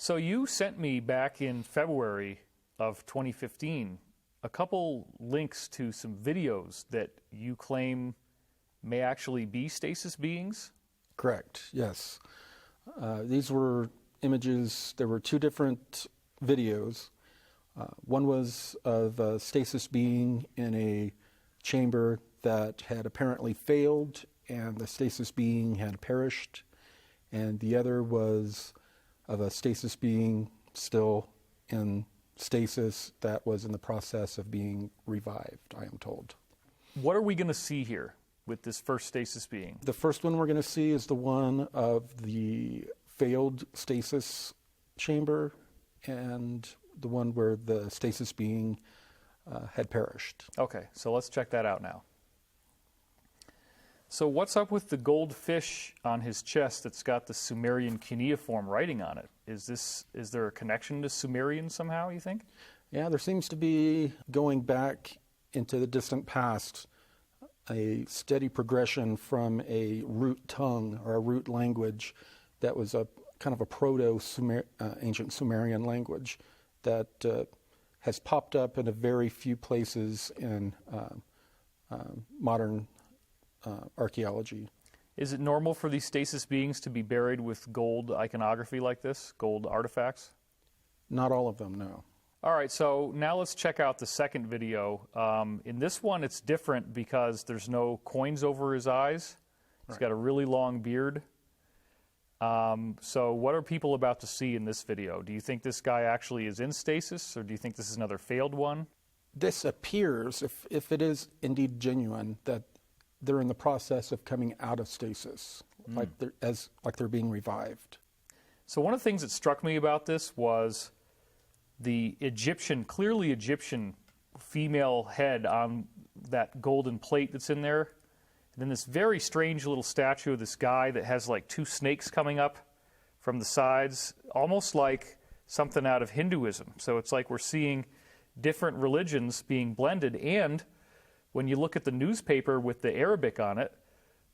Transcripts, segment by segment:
So you sent me back in February of 2015 a couple links to some videos that you claim may actually be stasis beings? Correct, yes. These were images, there were two different videos. One was of a stasis being in a chamber that had apparently failed and the stasis being had perished, and the other was of a stasis being still in stasis that was in the process of being revived, I am told. What are we going to see here with this first stasis being? The first one we're going to see is the one of the failed stasis chamber and the one where the stasis being had perished. Okay, so let's check that out now. So what's up with the goldfish on his chest that's got the Sumerian cuneiform writing on it? Is there a connection to Sumerian somehow, you think? Yeah, there seems to be, going back into the distant past, a steady progression from a root tongue or a root language that was a kind of a ancient Sumerian language that has popped up in a very few places in modern archaeology. Is it normal for these stasis beings to be buried with gold iconography like this, gold artifacts? Not all of them, no. All right, so now let's check out the second video. In this one, it's different because there's no coins over his eyes. He's got a really long beard. So what are people about to see in this video? Do you think this guy actually is in stasis, or do you think this is another failed one? This appears, if it is indeed genuine, that they're in the process of coming out of stasis, like they're being revived. So one of the things that struck me about this was the clearly Egyptian female head on that golden plate that's in there. And then this very strange little statue of this guy that has like two snakes coming up from the sides, almost like something out of Hinduism. So it's like we're seeing different religions being blended. And when you look at the newspaper with the Arabic on it,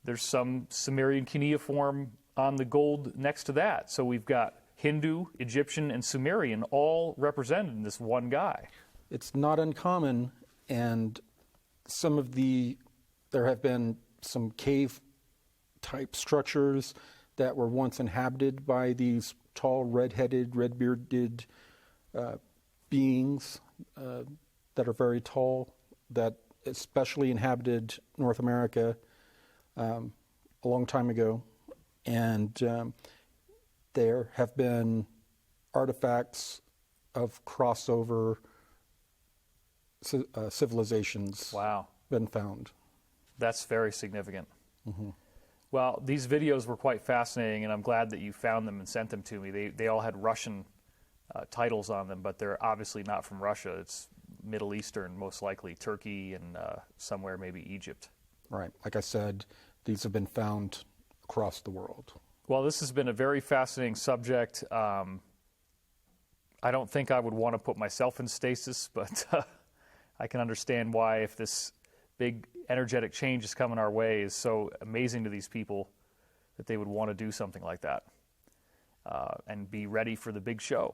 there's some Sumerian cuneiform on the gold next to that. So we've got Hindu, Egyptian, and Sumerian all represented in this one guy. It's not uncommon, and there have been some cave-type structures that were once inhabited by these tall, red-headed, red-bearded beings that are very tall, that especially inhabited North America a long time ago. And there have been artifacts of crossover civilizations been found. That's very significant. Mm-hmm. Well, these videos were quite fascinating, and I'm glad that you found them and sent them to me. They all had Russian titles on them, but they're obviously not from Russia. It's Middle Eastern, most likely Turkey, and somewhere maybe Egypt. Right. Like I said, these have been found across the world. Well, this has been a very fascinating subject. I don't think I would want to put myself in stasis, but I can understand why, if this big energetic change is coming our way, is so amazing to these people that they would want to do something like that and be ready for the big show.